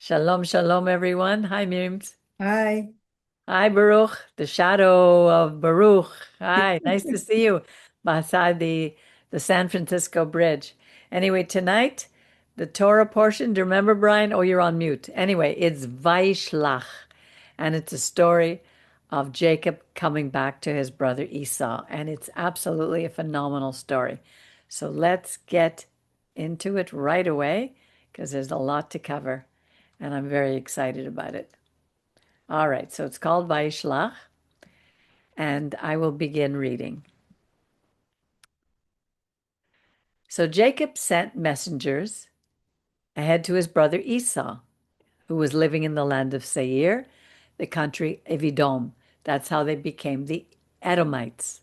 Shalom, shalom, everyone. Hi, Mims. Hi. Hi, Baruch, the shadow of Baruch. Hi, nice to see you beside the San Francisco Bridge. Anyway, tonight, the Torah portion, do you remember, Brian? Oh, you're on mute. Anyway, it's Vayishlach, and it's a story of Jacob coming back to his brother Esau, and it's absolutely a phenomenal story. So let's get into it right away because there's a lot to cover, and I'm very excited about it. All right, so it's called Vayishlach, and I will begin reading. So Jacob sent messengers ahead to his brother Esau, who was living in the land of Seir, the country of Edom. That's how they became the Edomites,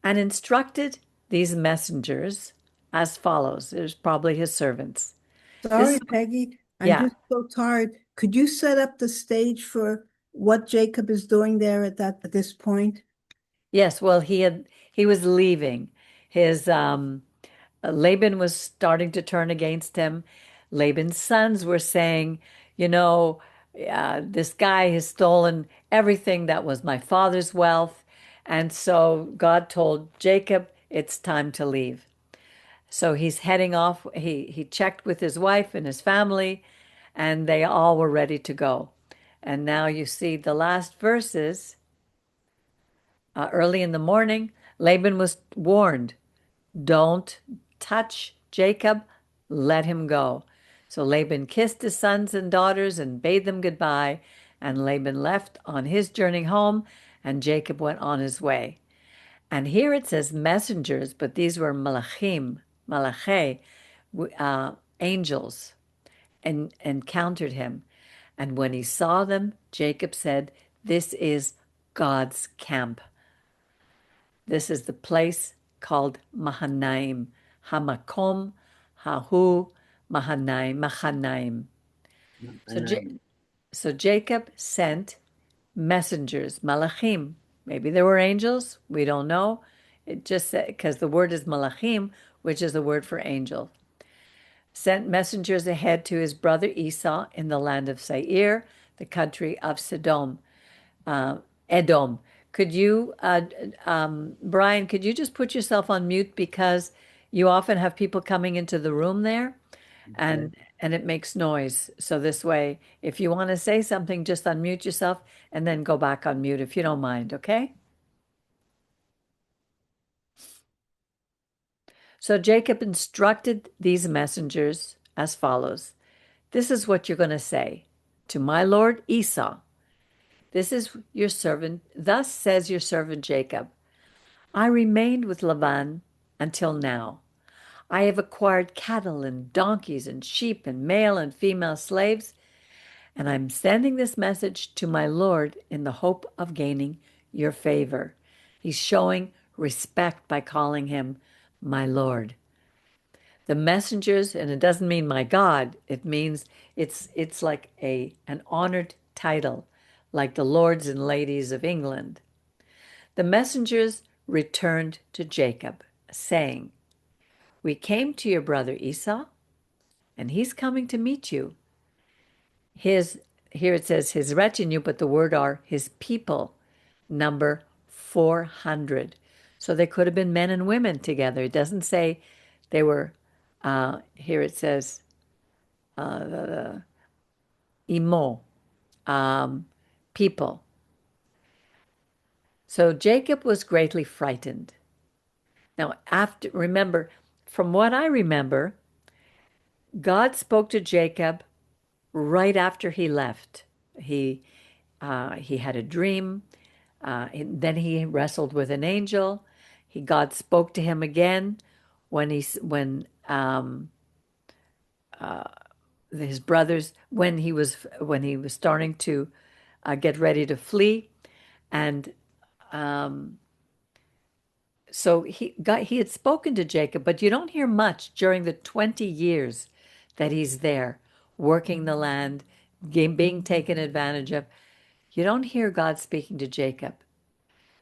and instructed these messengers as follows. There's probably his servants. This Sorry, is, Peggy. I'm yeah, just so tired. Could you set up the stage for what Jacob is doing there at this point? yes, well, he was leaving. His Laban was starting to turn against him. Laban's sons were saying, you know, this guy has stolen everything that was my father's wealth. And so God told Jacob, it's time to leave. So he's heading off. He checked with his wife and his family, and they all were ready to go. And now you see the last verses. Early in the morning, Laban was warned, don't touch Jacob, let him go. So Laban kissed his sons and daughters and bade them goodbye, and Laban left on his journey home, and Jacob went on his way. And here it says messengers, but these were malachim, malachi, angels, and encountered him. And when he saw them, Jacob said, this is God's camp. This is the place called Mahanaim, Hamakom, Hahu, Mahanaim, Machanaim. So, so Jacob sent messengers, malachim. Maybe there were angels. We don't know. It just said, because the word is malachim, which is the word for angel. Sent messengers ahead to his brother Esau in the land of Seir, the country of Sodom, uh, Edom. Could you, Brian, could you just put yourself on mute because you often have people coming into the room there Okay. and it makes noise. So this way, if you want to say something, just unmute yourself and then go back on mute if you don't mind, okay? So Jacob instructed these messengers as follows. This is what you're going to say to my lord Esau. This is your servant, thus says your servant Jacob. I remained with Laban until now. I have acquired cattle and donkeys and sheep and male and female slaves, and I'm sending this message to my Lord in the hope of gaining your favor. He's showing respect by calling him my Lord. The messengers, and it doesn't mean my God, it means it's like an honored title, like the lords and ladies of England. The messengers returned to Jacob, saying, we came to your brother Esau, and he's coming to meet you. His Here it says his retinue, but the word are his people, number 400. So they could have been men and women together. It doesn't say they were, here it says imo, people. So Jacob was greatly frightened. Now, after, remember, from what I remember, God spoke to Jacob right after he left. He he had a dream. Then he wrestled with an angel. God spoke to him again when his brothers when he was starting to get ready to flee, and so he had spoken to Jacob, but you don't hear much during the 20 years that he's there working the land, being taken advantage of. You don't hear God speaking to Jacob.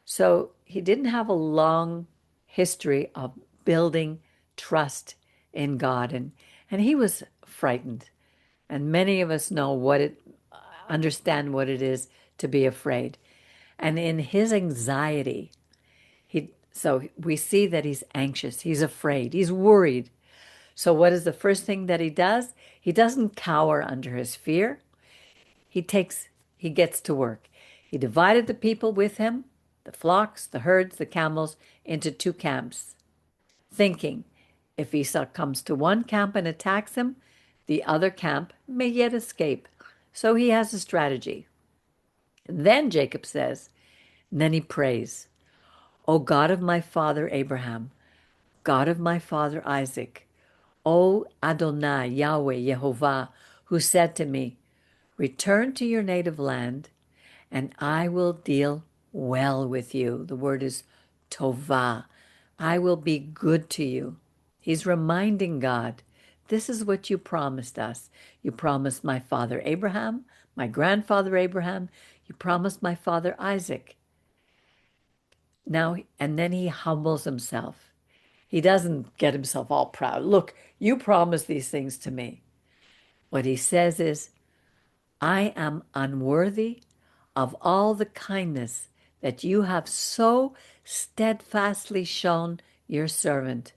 So he didn't have a long history of building trust in God, and he was frightened. And many of us understand what it is to be afraid. And in his anxiety, so we see that he's anxious, he's afraid, he's worried. So what is the first thing that he does? He doesn't cower under his fear. He gets to work. He divided the people with him, the flocks, the herds, the camels, into two camps, thinking if Esau comes to one camp and attacks him, the other camp may yet escape. So he has a strategy. And then Jacob says, and then he prays, O God of my father Abraham, God of my father Isaac, O Adonai, Yahweh, Yehovah, who said to me, return to your native land, and I will deal well with you. The word is tovah. I will be good to you. He's reminding God, this is what you promised us. You promised my father Abraham, my grandfather Abraham. You promised my father Isaac. Now, and then he humbles himself. He doesn't get himself all proud. Look, you promised these things to me. What he says is, I am unworthy of all the kindness that you have so steadfastly shown your servant.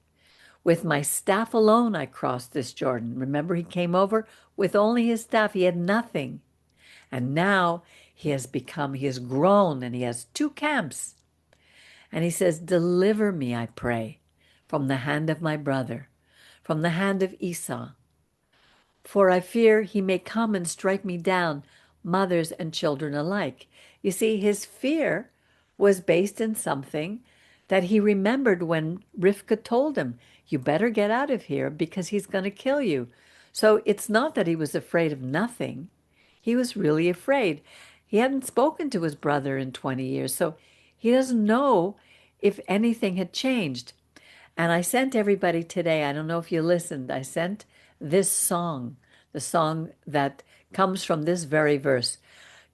With my staff alone I crossed this Jordan. Remember, he came over with only his staff. He had nothing. And now he has grown, and he has two camps. And he says, deliver me, I pray, from the hand of my brother, from the hand of Esau. For I fear he may come and strike me down, mothers and children alike. You see, his fear was based in something that he remembered when Rivka told him, you better get out of here because he's going to kill you. So it's not that he was afraid of nothing. He was really afraid. He hadn't spoken to his brother in 20 years, so he doesn't know if anything had changed. And I sent everybody today, I don't know if you listened, I sent this song, the song that comes from this very verse.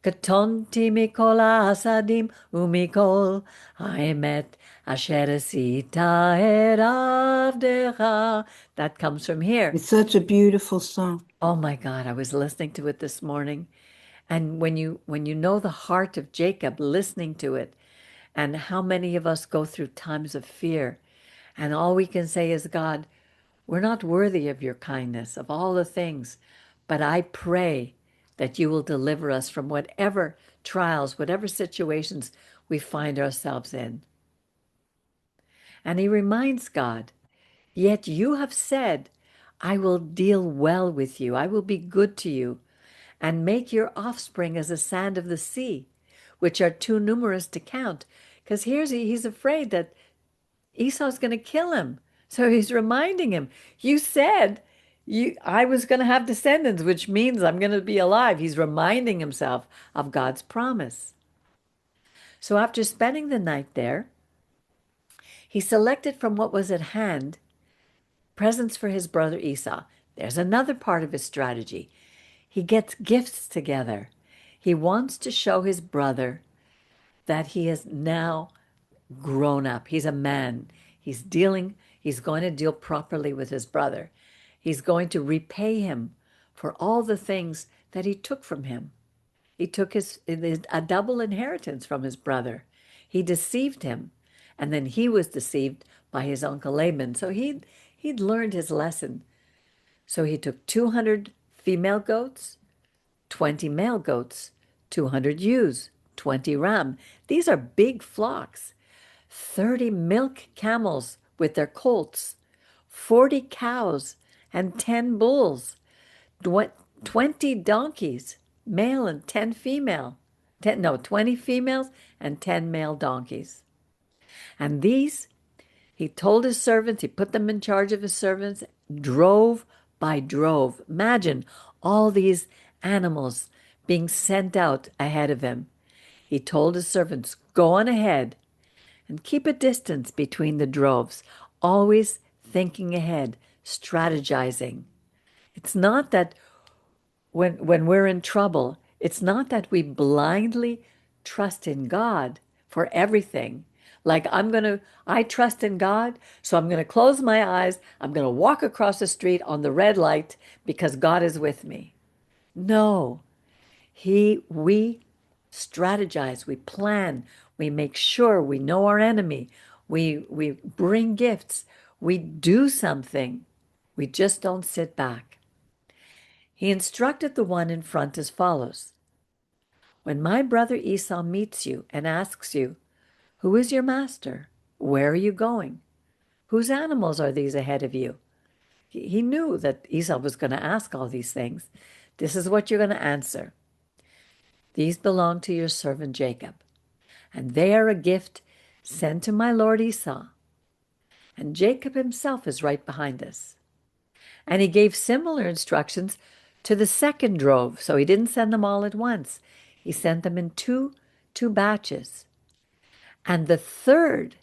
Katonti mikol asadim umikol haemet asher asita et avdecha. That comes from here. It's such a beautiful song. Oh my God, I was listening to it this morning. And when you know the heart of Jacob, listening to it, and how many of us go through times of fear, and all we can say is, God, we're not worthy of your kindness, of all the things, but I pray that you will deliver us from whatever trials, whatever situations we find ourselves in. And he reminds God, yet you have said, I will deal well with you, I will be good to you, and make your offspring as the sand of the sea, which are too numerous to count. Because he's afraid that Esau's going to kill him. So he's reminding him, you said I was going to have descendants, which means I'm going to be alive. He's reminding himself of God's promise. So after spending the night there, he selected from what was at hand presents for his brother Esau. There's another part of his strategy. He gets gifts together. He wants to show his brother that he is now grown up. He's a man. He's going to deal properly with his brother. He's going to repay him for all the things that he took from him. He took a double inheritance from his brother. He deceived him, and then he was deceived by his uncle Laban. So he'd learned his lesson. So he took 200 female goats, 20 male goats, 200 ewes, 20 ram. These are big flocks. 30 milk camels with their colts, 40 cows and 10 bulls, 20 donkeys, male and 10 female. 20 females and 10 male donkeys. And these, he told his servants, he put them in charge of his servants, drove by drove. Imagine all these animals being sent out ahead of him. He told his servants, go on ahead and keep a distance between the droves, always thinking ahead, strategizing. It's not that when we're in trouble, it's not that we blindly trust in God for everything. Like I trust in God, so I'm going to close my eyes. I'm going to walk across the street on the red light because God is with me. No, we strategize, we plan, we make sure we know our enemy, we bring gifts, we do something. We just don't sit back. He instructed the one in front as follows: When my brother Esau meets you and asks you, who is your master? Where are you going? Whose animals are these ahead of you? He knew that Esau was going to ask all these things. This is what you're going to answer. These belong to your servant Jacob, and they are a gift sent to my lord Esau. And Jacob himself is right behind us. And he gave similar instructions to the second drove, so he didn't send them all at once. He sent them in two batches. And the third,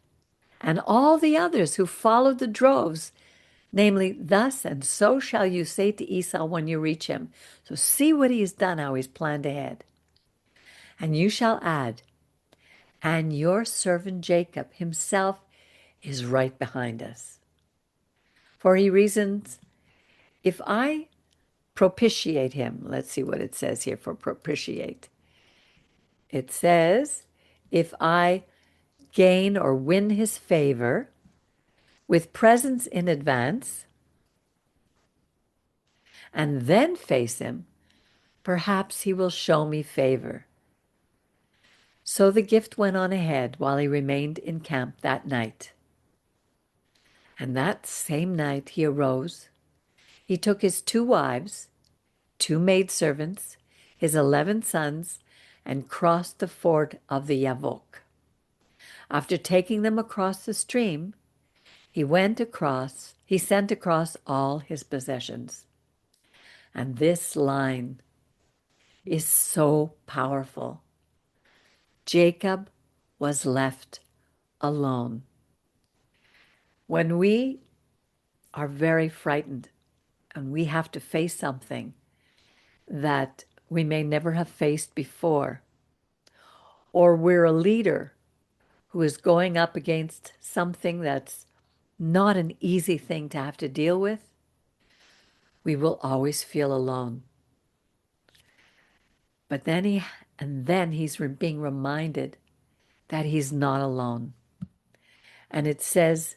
and all the others who followed the droves, namely, thus and so shall you say to Esau when you reach him. So see what he has done, how he's planned ahead. And you shall add, and your servant Jacob himself is right behind us. For he reasons, if I propitiate him, let's see what it says here for propitiate. It says, if I gain or win his favor with presents in advance, and then face him, perhaps he will show me favor. So the gift went on ahead while he remained in camp that night. And that same night he arose. He took his 2 wives, 2 maidservants, his 11 sons, and crossed the ford of the Yavok. After taking them across the stream, he sent across all his possessions. And this line is so powerful. Jacob was left alone. When we are very frightened and we have to face something that we may never have faced before, or we're a leader who is going up against something that's not an easy thing to have to deal with, we will always feel alone. But then he's being reminded that he's not alone. And it says,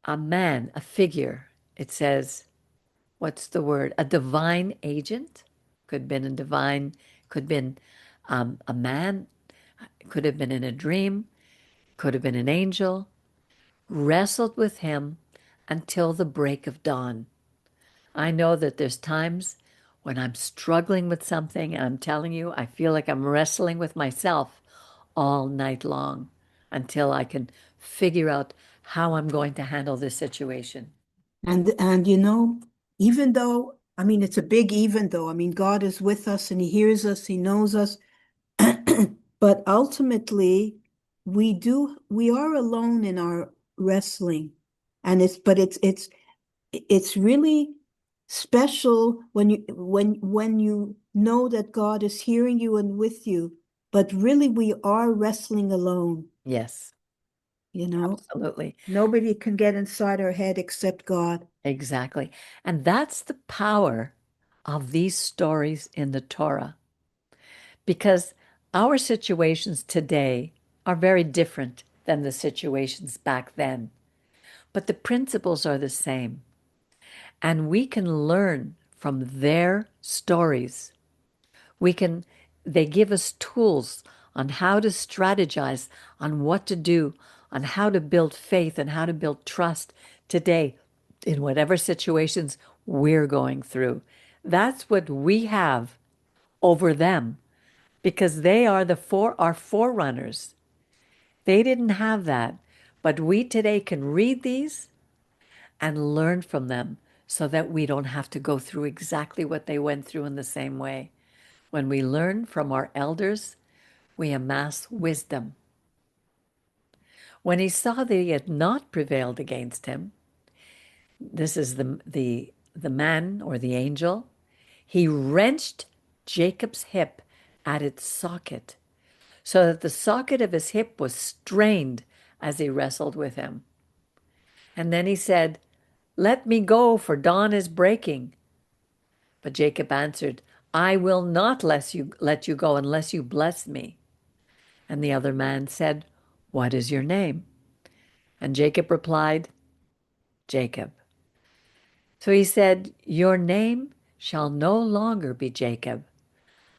a man, a figure, it says, what's the word? A divine agent. Could have been a divine, could have been a man, could have been in a dream, could have been an angel, wrestled with him until the break of dawn. I know that there's times when I'm struggling with something, and I'm telling you, I feel like I'm wrestling with myself all night long until I can figure out how I'm going to handle this situation. And you know, even though, I mean, it's a big even though, I mean, God is with us and he hears us, he knows us. But ultimately, we are alone in our wrestling. And it's really special when you know that God is hearing you and with you, but really we are wrestling alone, Yes, you know. absolutely. Nobody can get inside our head except God. Exactly. And that's the power of these stories in the Torah. Because our situations today are very different than the situations back then. But the principles are the same. And we can learn from their stories. They give us tools on how to strategize, on what to do, on how to build faith and how to build trust today in whatever situations we're going through. That's what we have over them because they are our forerunners. They didn't have that, but we today can read these and learn from them so that we don't have to go through exactly what they went through in the same way. When we learn from our elders, we amass wisdom. When he saw that he had not prevailed against him, this is the man or the angel, he wrenched Jacob's hip at its socket, so that the socket of his hip was strained as he wrestled with him. And then he said, let me go, for dawn is breaking. But Jacob answered, I will not let you go unless you bless me. And the other man said, What is your name? And Jacob replied, Jacob. So he said, Your name shall no longer be Jacob,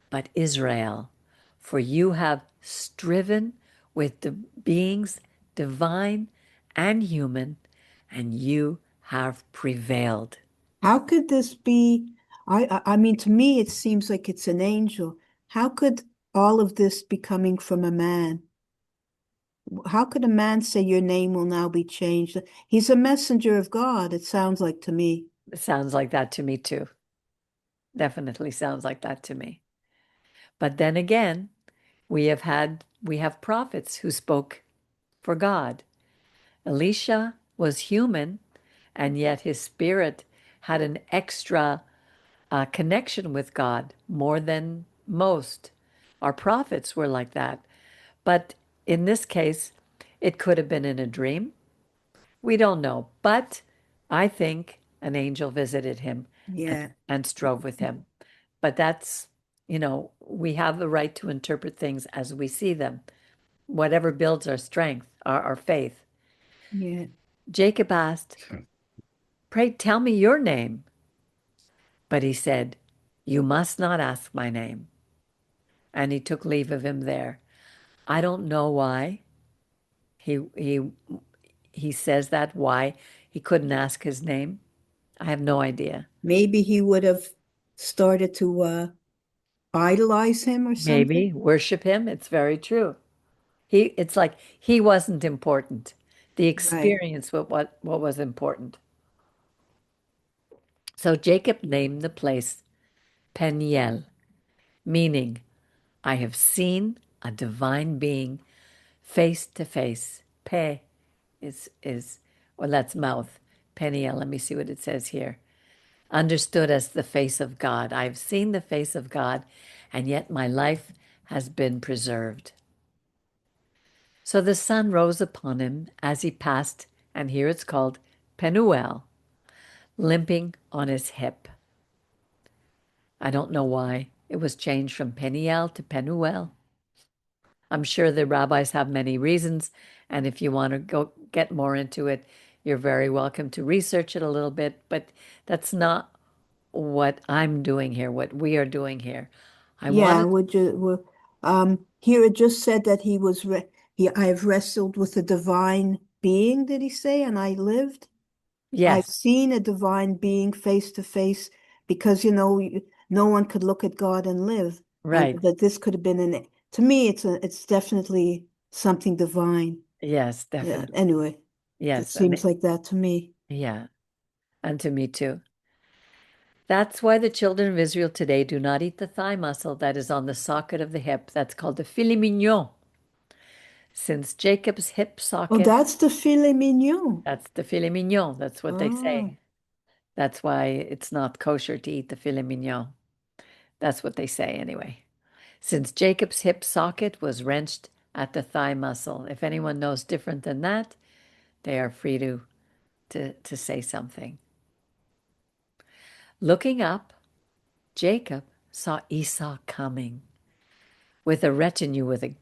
but Israel, for you have striven with the beings divine and human, and you have prevailed. How could this be? I mean, to me, it seems like it's an angel. How could all of this be coming from a man? How could a man say your name will now be changed? He's a messenger of God, it sounds like to me. It sounds like that to me too. Definitely sounds like that to me. But then again, we have prophets who spoke for God. Elisha was human, and yet his spirit had an extra connection with God more than most. Our prophets were like that. But in this case, it could have been in a dream. We don't know. But I think an angel visited him Yeah, and strove with him. But that's, we have the right to interpret things as we see them, whatever builds our strength, our faith. yeah. Jacob asked, Pray tell me your name. But he said, You must not ask my name. And he took leave of him there. I don't know why he he he says that, why he couldn't ask his name. I have no idea. Maybe he would have started to idolize him or something. Maybe worship him. It's very true. It's like he wasn't important. The Right. experience was what was important. So Jacob named the place Peniel, meaning I have seen a divine being face to face. Pe is well, that's mouth. Peniel. Let me see what it says here. Understood as the face of God. I've seen the face of God, and yet my life has been preserved. So the sun rose upon him as he passed, and here it's called Penuel, limping on his hip. I don't know why it was changed from Peniel to Penuel. I'm sure the rabbis have many reasons, and if you want to go get more into it, you're very welcome to research it a little bit, but that's not what I'm doing here, what we are doing here. I Yeah, wanted, here it just said that he was I have wrestled with a divine being, did he say? And I lived. I've yes, seen a divine being face to face because no one could look at God and live. And right, that this could have been to me it's definitely something divine. yes, Yeah, definitely, anyway, it yes, seems like that to me. yeah, and to me too. That's why the children of Israel today do not eat the thigh muscle that is on the socket of the hip. That's called the filet mignon. Since Jacob's hip Oh, socket, that's the filet mignon. that's the filet mignon. That's what they Oh, say. That's why it's not kosher to eat the filet mignon. That's what they say anyway. Since Jacob's hip socket was wrenched at the thigh muscle. If anyone knows different than that, they are free to say something. Looking up, Jacob saw Esau coming with a retinue, with a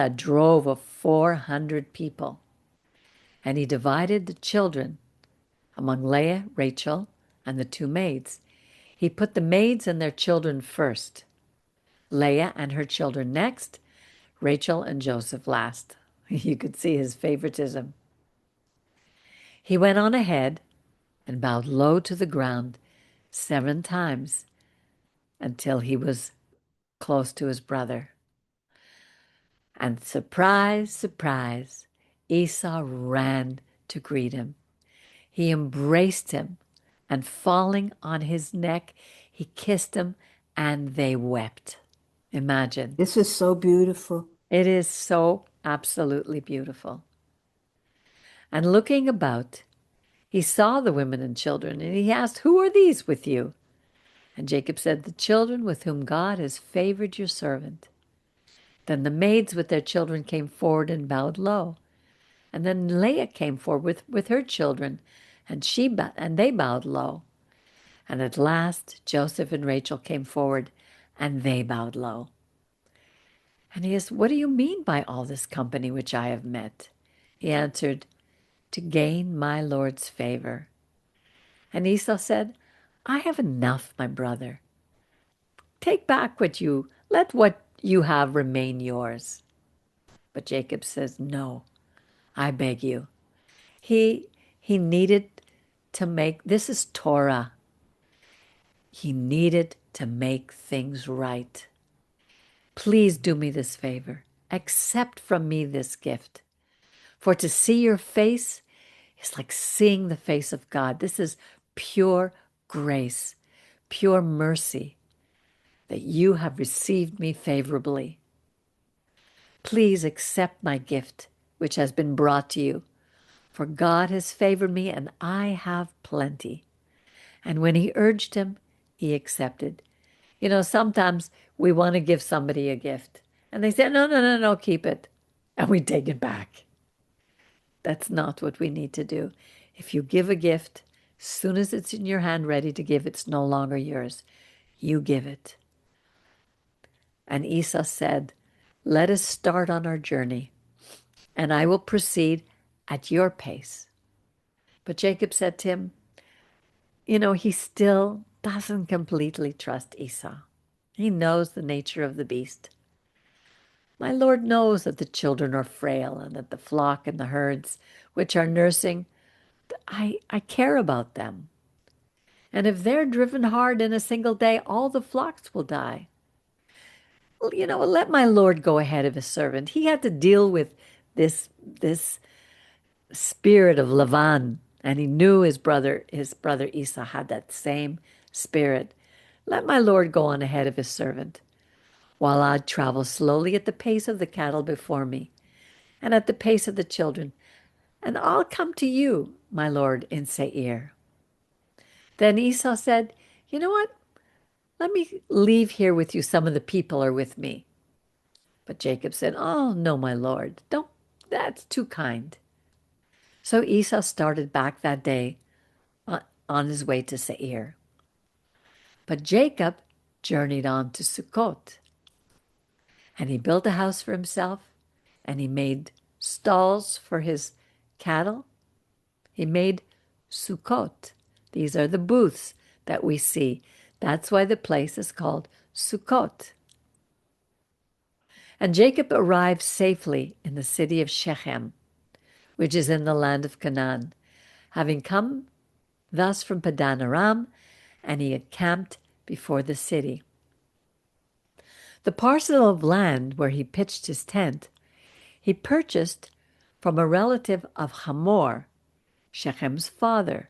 drove of 400 people. And he divided the children among Leah, Rachel, and the two maids. He put the maids and their children first, Leah and her children next, Rachel and Joseph last. You could see his favoritism. He went on ahead and bowed low to the ground 7 times until he was close to his brother. And surprise, surprise, Esau ran to greet him. He embraced him, and falling on his neck, he kissed him, and they wept. Imagine. this is so beautiful. It is so absolutely beautiful. And looking about, he saw the women and children, and he asked, Who are these with you? And Jacob said, The children with whom God has favored your servant. Then the maids with their children came forward and bowed low. And then Leah came forward with her children, and they bowed low. And at last Joseph and Rachel came forward, and they bowed low. And he asked, "What do you mean by all this company which I have met?" He answered, "To gain my Lord's favor." And Esau said, "I have enough, my brother. Take back let what you have remain yours." But Jacob says, "No, I beg you." He he needed to make, this is Torah. He needed to make things right. "Please do me this favor. Accept from me this gift. For to see your face is like seeing the face of God." This is pure grace, pure mercy, that you have received me favorably. "Please accept my gift, which has been brought to you. For God has favored me, and I have plenty." And when he urged him, he accepted. You know, sometimes we want to give somebody a gift, and they say, "No, no, no, no, keep it." And we take it back. That's not what we need to do. If you give a gift, as soon as it's in your hand ready to give, it's no longer yours. You give it. And Esau said, "Let us start on our journey, and I will proceed at your pace." But Jacob said to him, he still doesn't completely trust Esau. He knows the nature of the beast. "My Lord knows that the children are frail, and that the flock and the herds which are nursing, I care about them. And if they're driven hard in a single day, all the flocks will die. Well, let my Lord go ahead of his servant." He had to deal with this spirit of Lavan, and he knew his brother Esau had that same spirit. "Let my Lord go on ahead of his servant, while I travel slowly at the pace of the cattle before me, and at the pace of the children, and I'll come to you, my Lord, in Seir." Then Esau said, "You know what? Let me leave here with you. Some of the people are with me." But Jacob said, "Oh, no, my Lord, don't. That's too kind." So Esau started back that day on his way to Seir. But Jacob journeyed on to Sukkot, and he built a house for himself, and he made stalls for his cattle. He made Sukkot. These are the booths that we see. That's why the place is called Sukkot. And Jacob arrived safely in the city of Shechem, which is in the land of Canaan, having come thus from Padan Aram, and he had camped before the city. The parcel of land where he pitched his tent, he purchased from a relative of Hamor, Shechem's father,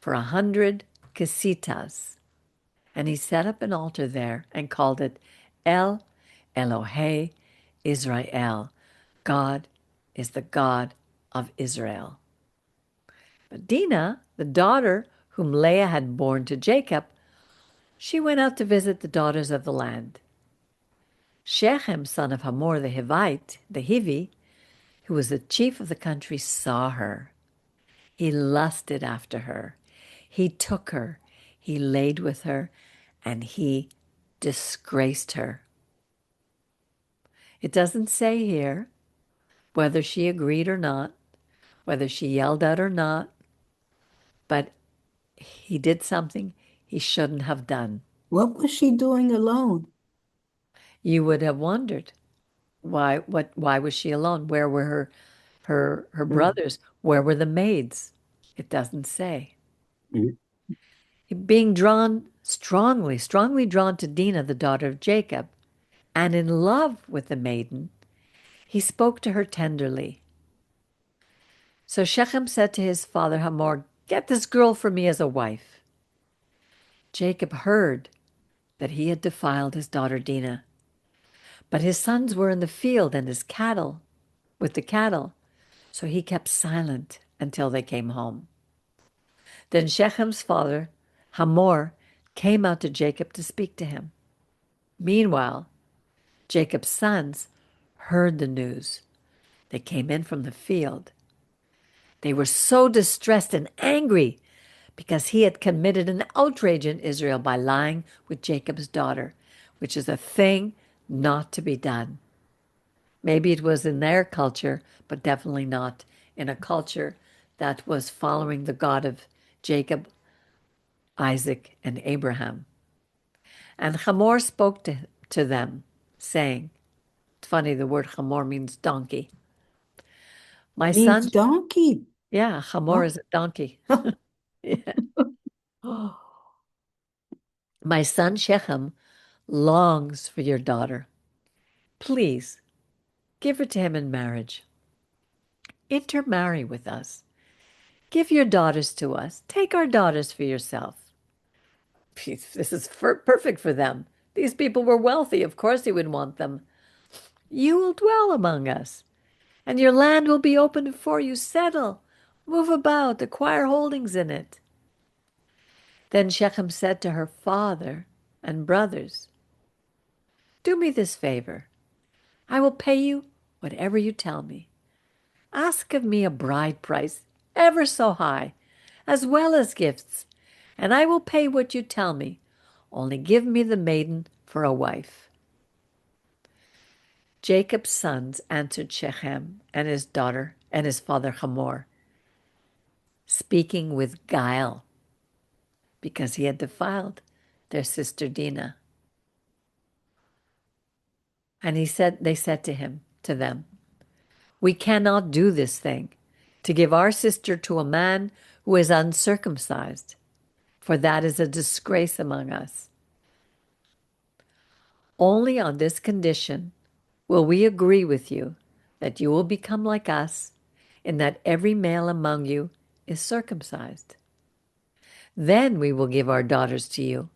for 100 kesitas. And he set up an altar there and called it El Elohei Israel. God is the God of Israel. But Dinah, the daughter whom Leah had borne to Jacob, she went out to visit the daughters of the land. Shechem, son of Hamor the Hivite, the Hivi, who was the chief of the country, saw her. He lusted after her. He took her. He laid with her, and he disgraced her. It doesn't say here whether she agreed or not, whether she yelled out or not, but he did something he shouldn't have done. What was she doing alone? You would have wondered why was she alone? Where were her brothers? Where were the maids? It doesn't say. Mm. Being drawn strongly drawn to Dinah, the daughter of Jacob, and in love with the maiden, he spoke to her tenderly. So Shechem said to his father Hamor, "Get this girl for me as a wife." Jacob heard that he had defiled his daughter Dinah, but his sons were in the field and with the cattle, so he kept silent until they came home. Then Shechem's father Hamor came out to Jacob to speak to him. Meanwhile, Jacob's sons heard the news. They came in from the field. They were so distressed and angry because he had committed an outrage in Israel by lying with Jacob's daughter, which is a thing not to be done. Maybe it was in their culture, but definitely not in a culture that was following the God of Jacob, Isaac, and Abraham. And Hamor spoke to them, saying, it's funny, the word Hamor means donkey. My Means son, donkey. yeah, Hamor Oh. is a donkey. Yeah. My son Shechem longs for your daughter. Please give her to him in marriage. Intermarry with us. Give your daughters to us. Take our daughters for yourself. This is perfect for them. These people were wealthy. Of course, he would want them. You will dwell among us, and your land will be open before you. Settle, move about, acquire holdings in it. Then Shechem said to her father and brothers, do me this favor. I will pay you whatever you tell me. Ask of me a bride price ever so high, as well as gifts, and I will pay what you tell me. Only give me the maiden for a wife. Jacob's sons answered Shechem and his daughter and his father Hamor, speaking with guile, because he had defiled their sister Dinah. And they said to them, we cannot do this thing, to give our sister to a man who is uncircumcised, for that is a disgrace among us. Only on this condition will we agree with you that you will become like us, in that every male among you is circumcised. Then we will give our daughters to you,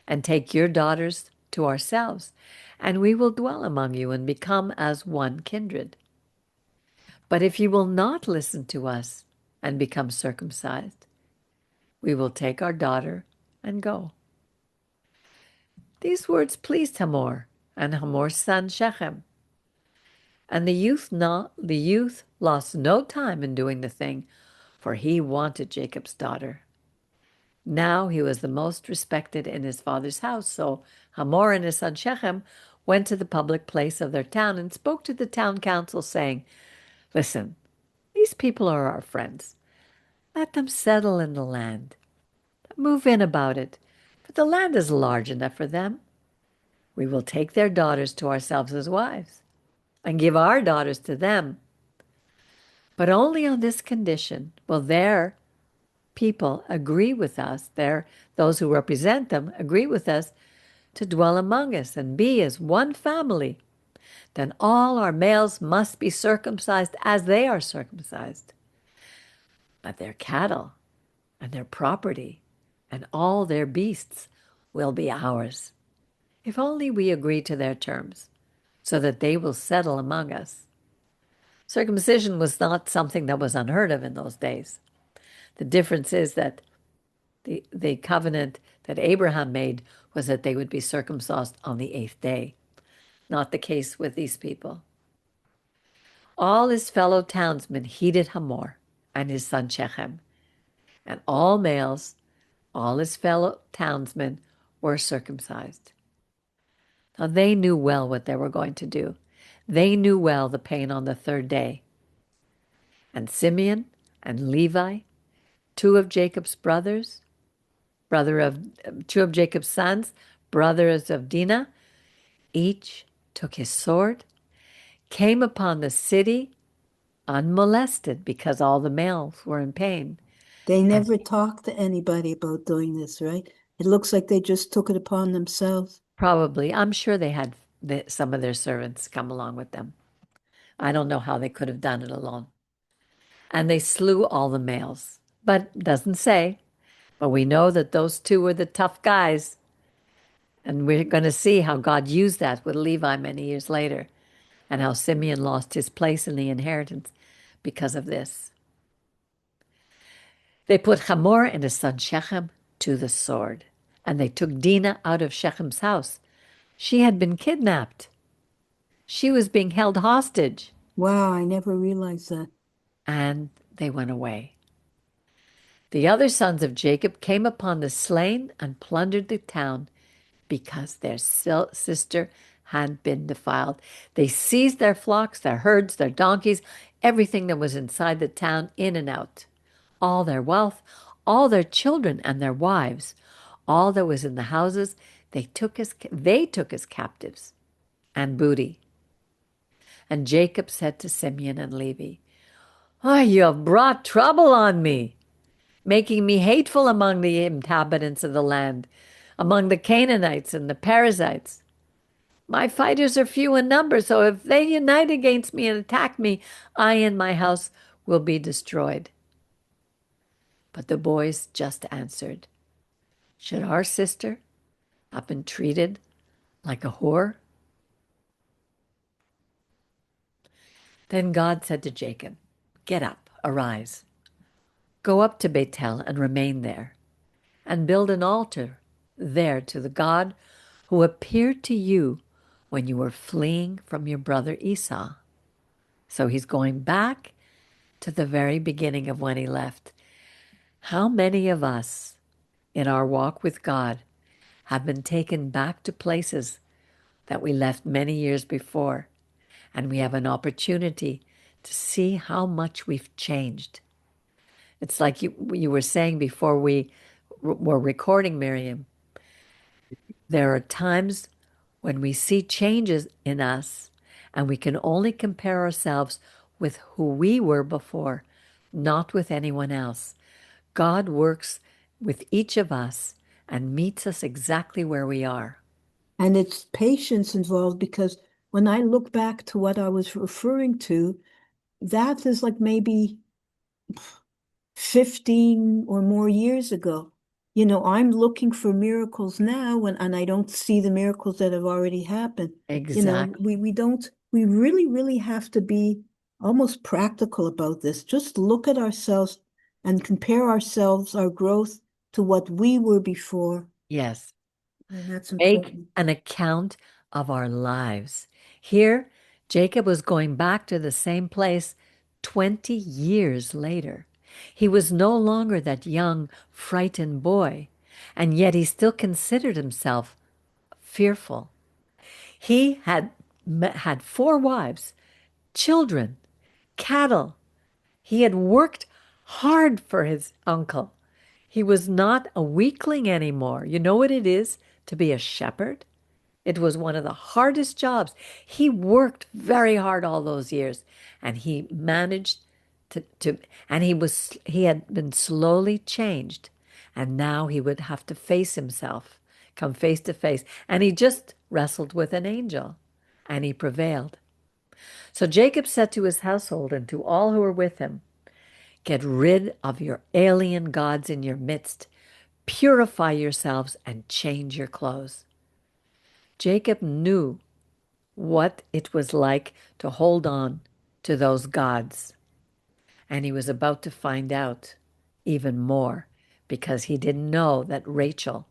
and take your daughters to ourselves, and we will dwell among you and become as one kindred. But if you will not listen to us and become circumcised, we will take our daughter and go. These words pleased Hamor and Hamor's son Shechem. And the youth lost no time in doing the thing, for he wanted Jacob's daughter. Now he was the most respected in his father's house. So Hamor and his son Shechem went to the public place of their town and spoke to the town council, saying, listen, these people are our friends. Let them settle in the land. Move in about it, for the land is large enough for them. We will take their daughters to ourselves as wives, and give our daughters to them. But only on this condition will their people agree with us, those who represent them agree with us to dwell among us and be as one family. Then all our males must be circumcised as they are circumcised. But their cattle and their property and all their beasts will be ours, if only we agree to their terms, so that they will settle among us. Circumcision was not something that was unheard of in those days. The difference is that the covenant that Abraham made was that they would be circumcised on the 8th day. Not the case with these people. All his fellow townsmen heeded Hamor and his son Shechem, and all males, all his fellow townsmen, were circumcised. Now they knew well what they were going to do. They knew well the pain on the 3rd day. And Simeon and Levi, two of Jacob's two of Jacob's sons, brothers of Dinah, each took his sword, came upon the city unmolested because all the males were in pain. They And never talked to anybody about doing this, right? It looks like they just took it upon themselves. probably, I'm sure they had some of their servants come along with them. I don't know how they could have done it alone. And they slew all the males. But it doesn't say. But we know that those two were the tough guys. And we're going to see how God used that with Levi many years later, and how Simeon lost his place in the inheritance because of this. They put Hamor and his son Shechem to the sword, and they took Dinah out of Shechem's house. She had been kidnapped. She was being held hostage, Wow, I never realized that. and they went away. The other sons of Jacob came upon the slain and plundered the town because their sister had been defiled. They seized their flocks, their herds, their donkeys, everything that was inside the town, in and out. All their wealth, all their children and their wives, all that was in the houses, they took as captives and booty. And Jacob said to Simeon and Levi, "Oh, you have brought trouble on me, making me hateful among the inhabitants of the land, among the Canaanites and the Perizzites. My fighters are few in number, so if they unite against me and attack me, I and my house will be destroyed." But the boys just answered, "Should our sister have been treated like a whore?" Then God said to Jacob, "Get up, arise, go up to Bethel and remain there, and build an altar there to the God who appeared to you when you were fleeing from your brother Esau." So he's going back to the very beginning of when he left. How many of us in our walk with God have been taken back to places that we left many years before, and we have an opportunity to see how much we've changed? It's like you were saying before we were recording, Miriam. There are times when we see changes in us, and we can only compare ourselves with who we were before, not with anyone else. God works with each of us and meets us exactly where we are. And it's patience involved, because when I look back to what I was referring to, that is like maybe 15 or more years ago. I'm looking for miracles now, and I don't see the miracles that have already happened. Exactly. We really, really have to be almost practical about this. Just look at ourselves and compare ourselves, our growth, to what we were before. Yes. And that's Make important. an account of our lives. Here, Jacob was going back to the same place 20 years later. He was no longer that young, frightened boy, and yet he still considered himself fearful. He had 4 wives, children, cattle. He had worked hard for his uncle. He was not a weakling anymore. You know what it is to be a shepherd? It was one of the hardest jobs. He worked very hard all those years, and he managed to and he had been slowly changed, and now he would have to face himself, come face to face, and he just wrestled with an angel, and he prevailed. So Jacob said to his household and to all who were with him, "Get rid of your alien gods in your midst. Purify yourselves and change your clothes." Jacob knew what it was like to hold on to those gods, and he was about to find out even more, because he didn't know that Rachel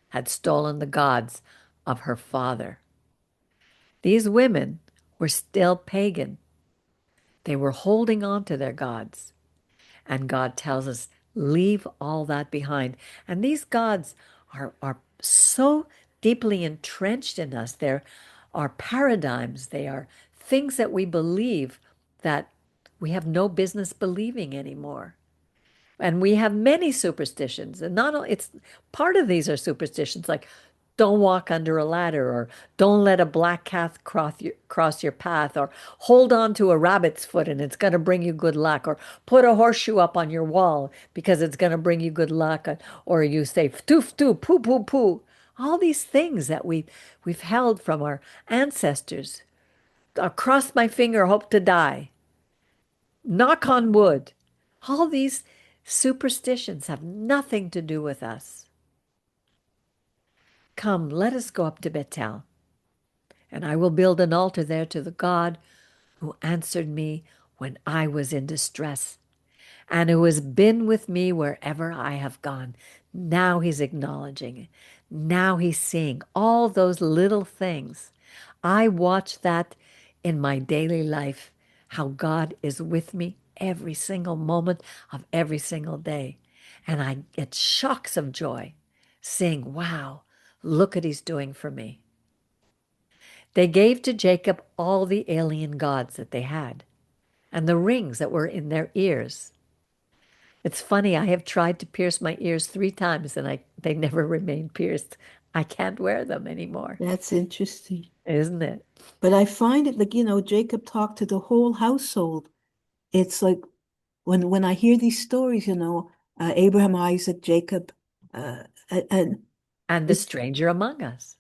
had stolen the gods of her father. These women were still pagan. They were holding on to their gods. And God tells us, leave all that behind. And these gods are so deeply entrenched in us. They're our paradigms. They are things that we believe that we have no business believing anymore. And we have many superstitions. And not only, it's part of these are superstitions like don't walk under a ladder, or don't let a black cat cross your path, or hold on to a rabbit's foot and it's going to bring you good luck, or put a horseshoe up on your wall because it's going to bring you good luck, or you say ftoof doo, poo poo poo. All these things that we've held from our ancestors. I'll cross my finger, hope to die. Knock on wood. All these superstitions have nothing to do with us. Come, let us go up to Bethel, and I will build an altar there to the God who answered me when I was in distress, and who has been with me wherever I have gone. Now he's acknowledging it. Now he's seeing all those little things. I watch that in my daily life, how God is with me every single moment of every single day. And I get shocks of joy, seeing, wow, look what he's doing for me. They gave to Jacob all the alien gods that they had and the rings that were in their ears. It's funny, I have tried to pierce my ears 3 times and they never remain pierced. I can't wear them anymore, That's interesting. isn't it? But I find it like, Jacob talked to the whole household. It's like when I hear these stories, Abraham, Isaac, Jacob, and And the it's stranger among us.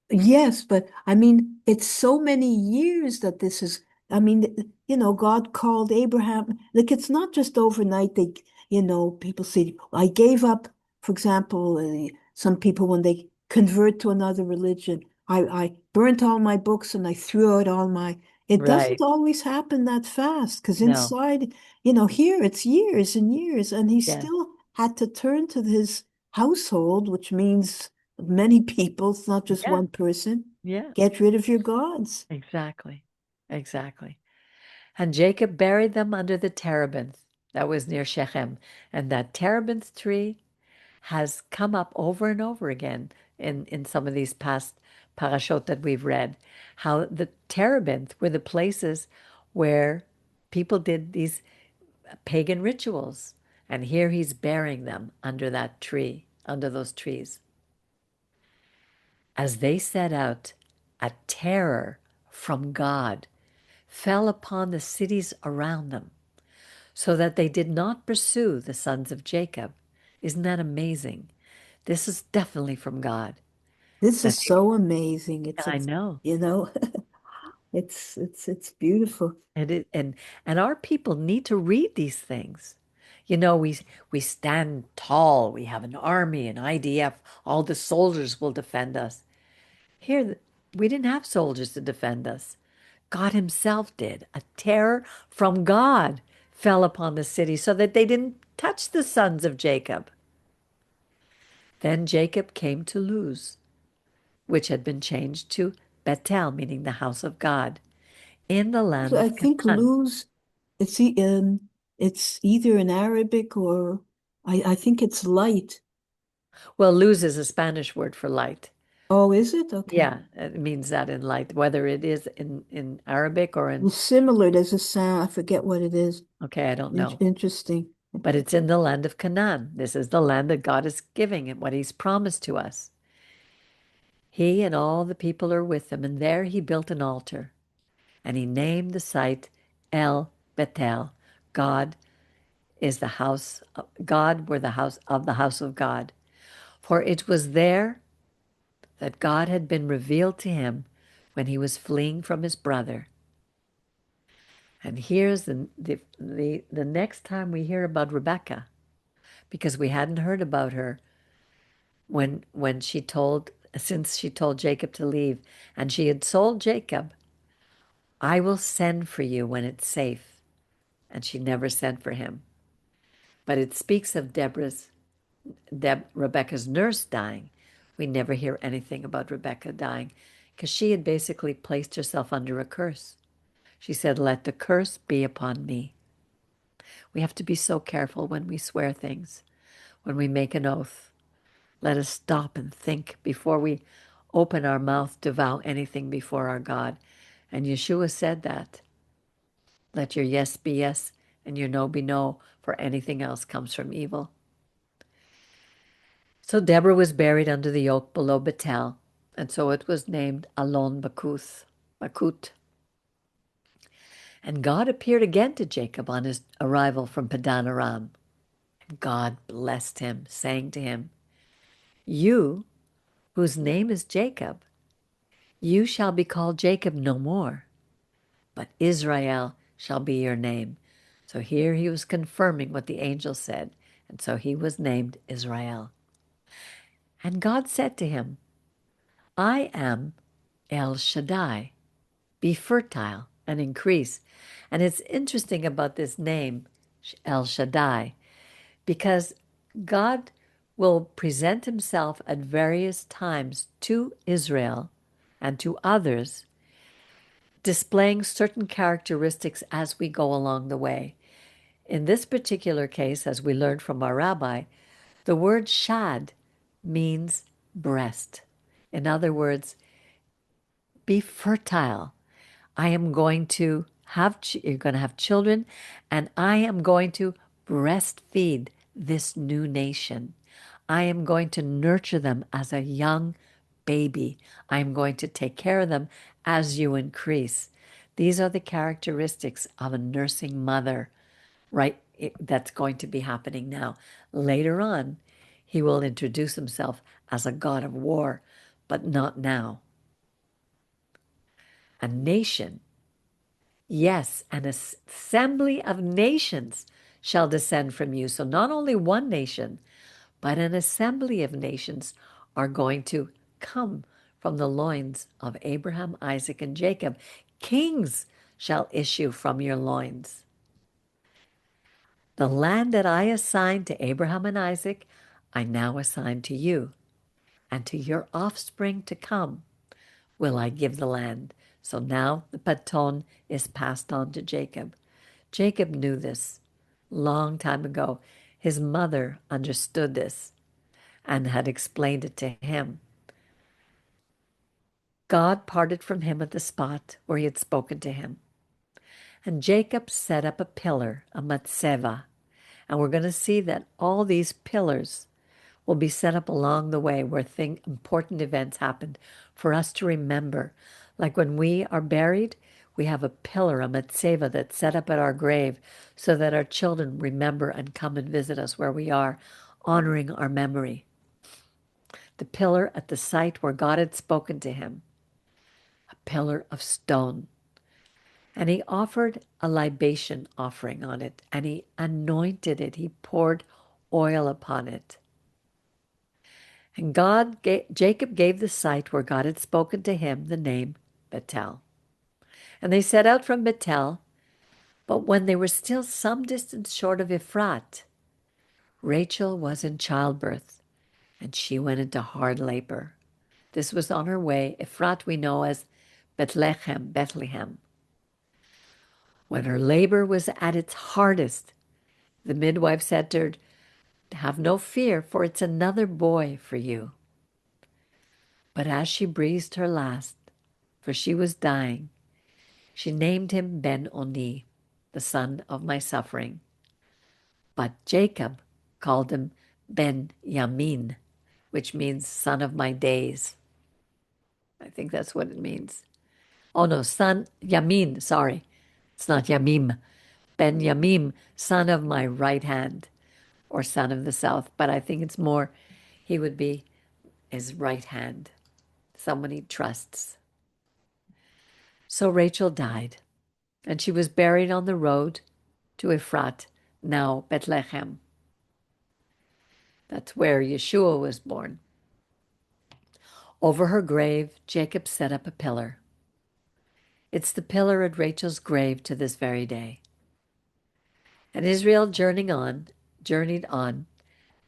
yes, but I mean, it's so many years that this is. I mean, God called Abraham. Like, it's not just overnight. People say, I gave up, for example, some people, when they convert to another religion, I burnt all my books and I threw out all my. It doesn't Right. always happen that fast because No. inside, here it's years and years, and he Yeah. still had to turn to his household, which means many people, it's not just Yeah. one person. Yeah. Get rid of your gods. Exactly. Exactly. And Jacob buried them under the terebinth that was near Shechem. And that terebinth tree has come up over and over again in some of these past parashot that we've read. How the terebinth were the places where people did these pagan rituals. And here he's burying them under that tree, under those trees. As they set out, a terror from God fell upon the cities around them, so that they did not pursue the sons of Jacob. Isn't that amazing? This is definitely from God. This That is so amazing. I know. you know, it's beautiful. And our people need to read these things. We stand tall. We have an army, an IDF. All the soldiers will defend us. Here, we didn't have soldiers to defend us. God Himself did. A terror from God fell upon the city so that they didn't touch the sons of Jacob. Then Jacob came to Luz, which had been changed to Bethel, meaning the house of God, in the land I of think Canaan. lose, it's either in Arabic or I think it's light. Well, luz is a Spanish word for light. Oh, is it? Okay. Yeah, it means that in light, whether it is in Arabic or in, Well, similar. There's a sound. I forget what it is. okay, I don't know. Interesting. But it's in the land of Canaan. This is the land that God is giving and what He's promised to us. He and all the people are with him, and there he built an altar, and he named the site El Bethel. God is the house, God were the house of God. For it was there that God had been revealed to him when he was fleeing from his brother. And here's the next time we hear about Rebecca, because we hadn't heard about her when she told since she told Jacob to leave, and she had told Jacob, I will send for you when it's safe. And she never sent for him. But it speaks of Rebecca's nurse dying. We never hear anything about Rebecca dying because she had basically placed herself under a curse. She said, let the curse be upon me. We have to be so careful when we swear things, when we make an oath. Let us stop and think before we open our mouth to vow anything before our God. And Yeshua said that. Let your yes be yes and your no be no, for anything else comes from evil. So Deborah was buried under the oak below Bethel, and so it was named Alon Bakut. And God appeared again to Jacob on his arrival from Padan Aram. And God blessed him, saying to him, you, whose name is Jacob, you shall be called Jacob no more, but Israel shall be your name. So here he was confirming what the angel said, and so he was named Israel. And God said to him, I am El Shaddai. Be fertile and increase. And it's interesting about this name, El Shaddai, because God will present himself at various times to Israel and to others, displaying certain characteristics as we go along the way. In this particular case, as we learned from our rabbi, the word shad means breast. In other words, be fertile. I am going to have, you're going to have children, and I am going to breastfeed this new nation. I am going to nurture them as a young baby. I am going to take care of them as you increase. These are the characteristics of a nursing mother, right? That's going to be happening now. Later on, he will introduce himself as a god of war, but not now. A nation, yes, an assembly of nations shall descend from you. So not only one nation, but an assembly of nations are going to come from the loins of Abraham, Isaac, and Jacob. Kings shall issue from your loins. The land that I assigned to Abraham and Isaac, I now assign to you, and to your offspring to come will I give the land. So now the baton is passed on to Jacob. Jacob knew this long time ago. His mother understood this and had explained it to him. God parted from him at the spot where he had spoken to him. And Jacob set up a pillar, a matzeva. And we're going to see that all these pillars will be set up along the way where important events happened for us to remember. Like when we are buried, we have a pillar, a matzeva, that's set up at our grave so that our children remember and come and visit us where we are, honoring our memory. The pillar at the site where God had spoken to him, a pillar of stone. And he offered a libation offering on it, and he anointed it. He poured oil upon it. And Jacob gave the site where God had spoken to him the name Bethel. And they set out from Bethel, but when they were still some distance short of Ephrat, Rachel was in childbirth, and she went into hard labor. This was on her way. Ephrat we know as Bethlehem. When her labor was at its hardest, the midwife said to her, "Have no fear, for it's another boy for you." But as she breathed her last, for she was dying, she named him Ben-Oni, the son of my suffering. But Jacob called him Ben-Yamin, which means son of my days. I think that's what it means. Oh no, son, Yamin, sorry. It's not Yamim. Ben-Yamim, son of my right hand, or son of the south. But I think it's more, he would be his right hand, someone he trusts. So Rachel died, and she was buried on the road to Ephrat, now Bethlehem. That's where Yeshua was born. Over her grave, Jacob set up a pillar. It's the pillar at Rachel's grave to this very day. And Israel journeyed on,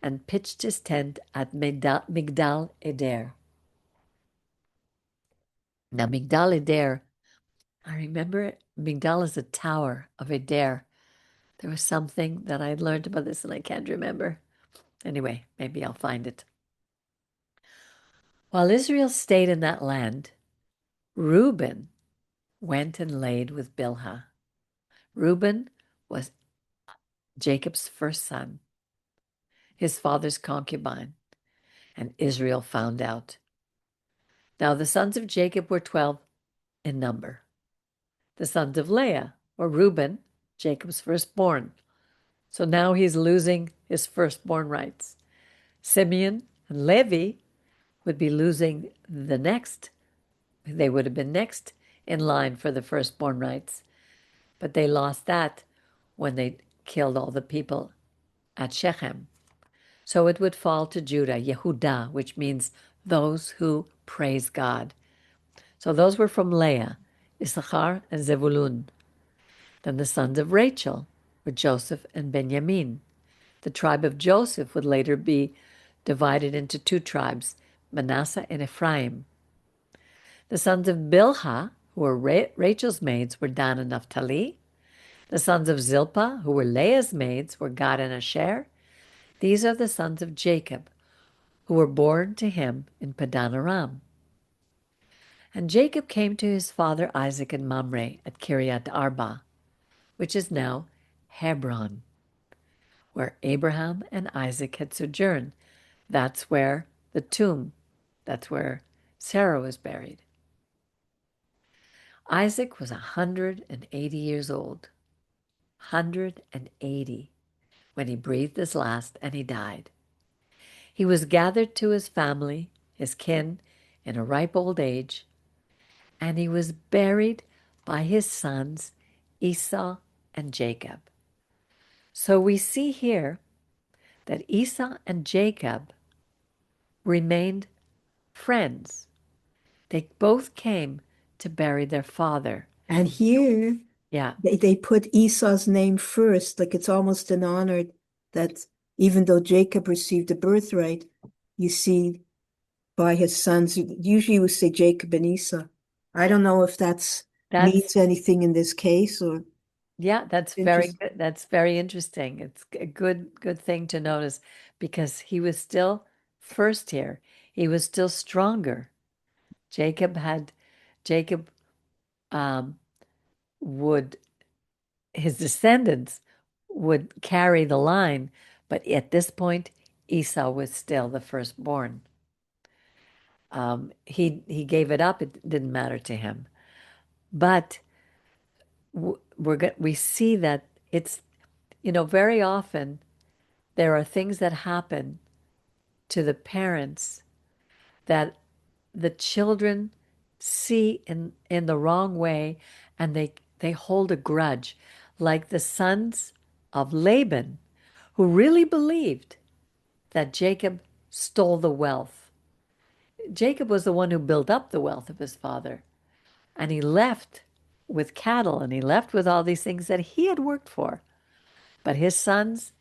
and pitched his tent at Migdal Eder. Now, Migdal Eder, I remember Migdal is a tower of Eder. There was something that I learned about this and I can't remember. Anyway, maybe I'll find it. While Israel stayed in that land, Reuben went and laid with Bilhah. Reuben was Jacob's first son, his father's concubine, and Israel found out. Now the sons of Jacob were 12 in number. The sons of Leah were Reuben, Jacob's firstborn. So now he's losing his firstborn rights. Simeon and Levi would be losing the next. They would have been next in line for the firstborn rights. But they lost that when they killed all the people at Shechem. So it would fall to Judah, Yehudah, which means those who praise God. So those were from Leah, Issachar, and Zebulun. Then the sons of Rachel were Joseph and Benjamin. The tribe of Joseph would later be divided into two tribes, Manasseh and Ephraim. The sons of Bilhah, who were Rachel's maids, were Dan and Naphtali. The sons of Zilpah, who were Leah's maids, were Gad and Asher. These are the sons of Jacob, who were born to him in Padan Aram. And Jacob came to his father Isaac in Mamre at Kiriath Arba, which is now Hebron, where Abraham and Isaac had sojourned. That's where the tomb, that's where Sarah was buried. Isaac was 180 years old, 180, when he breathed his last and he died. He was gathered to his family, his kin, in a ripe old age, and he was buried by his sons Esau and Jacob. So we see here that Esau and Jacob remained friends. They both came to bury their father. And here Yeah, they put Esau's name first, like it's almost an honor that even though Jacob received a birthright, you see by his sons, usually we say Jacob and Esau. I don't know if that's means anything in this case or yeah, that's very good. That's very interesting. It's a good thing to notice because he was still first here. He was still stronger. Jacob would his descendants would carry the line, but at this point, Esau was still the firstborn. He gave it up; it didn't matter to him. But we see that it's very often there are things that happen to the parents that the children see in the wrong way, and they hold a grudge, like the sons of Laban, who really believed that Jacob stole the wealth. Jacob was the one who built up the wealth of his father, and he left with cattle and he left with all these things that he had worked for. But his sons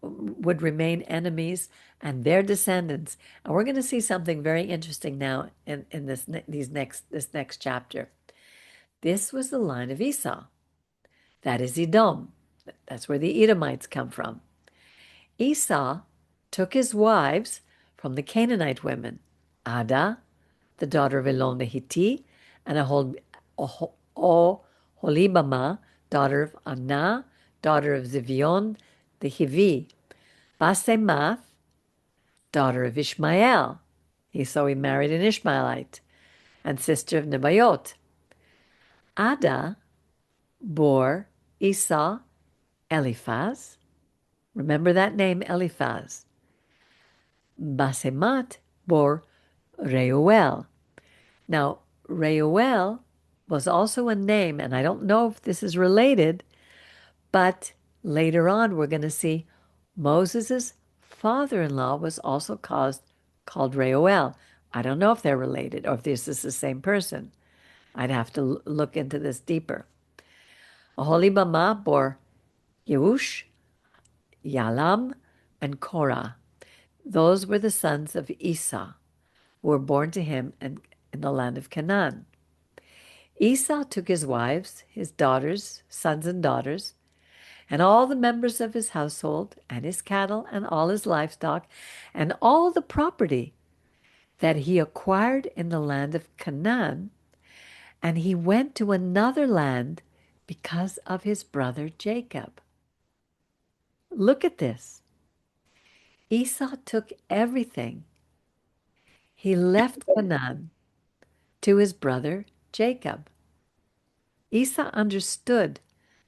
would remain enemies, and their descendants. And we're going to see something very interesting now in this next chapter. This was the line of Esau. That is Edom. That's where the Edomites come from. Esau took his wives from the Canaanite women, Ada, the daughter of Elon the Hittite, and Oholibamah, daughter of Anah, daughter of Zivion the Hivi, Basemath, daughter of Ishmael. So he married an Ishmaelite and sister of Nebayot. Ada bore Esau Eliphaz. Remember that name, Eliphaz. Basemat bore Reuel. Now, Reuel was also a name, and I don't know if this is related, but later on we're going to see Moses' father-in-law was also called Reuel. I don't know if they're related or if this is the same person. I'd have to look into this deeper. Oholibamah bore Yeush, Yalam, and Korah. Those were the sons of Esau, who were born to him in the land of Canaan. Esau took his wives, his daughters, sons and daughters, and all the members of his household, and his cattle, and all his livestock, and all the property that he acquired in the land of Canaan, and he went to another land because of his brother Jacob. Look at this. Esau took everything. He left Canaan to his brother Jacob. Esau understood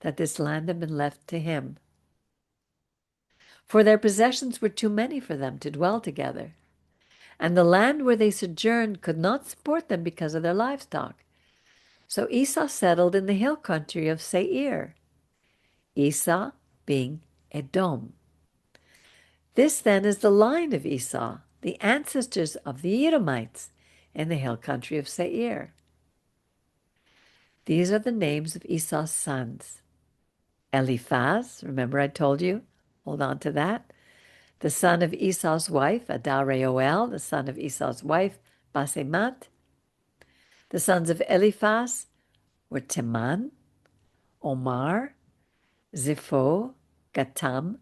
that this land had been left to him, for their possessions were too many for them to dwell together, and the land where they sojourned could not support them because of their livestock. So Esau settled in the hill country of Seir, Esau being Edom. This then is the line of Esau, the ancestors of the Edomites in the hill country of Seir. These are the names of Esau's sons. Eliphaz, remember I told you, hold on to that. The son of Esau's wife, Ada Reuel, the son of Esau's wife, Basemat. The sons of Eliphaz were Teman, Omar, Zipho, Gatam,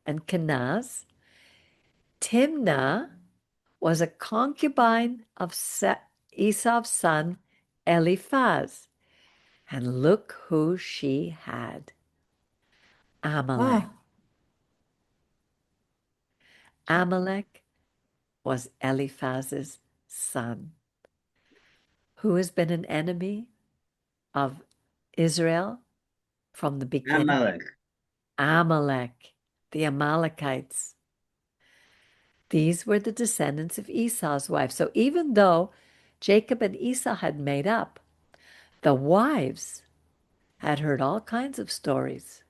and Kenaz. Timnah was a concubine of Esau's son Eliphaz. And look who she had. Amalek. Ah, Amalek was Eliphaz's son, who has been an enemy of Israel from the beginning. Amalek. Amalek, the Amalekites. These were the descendants of Esau's wife. So even though Jacob and Esau had made up, the wives had heard all kinds of stories.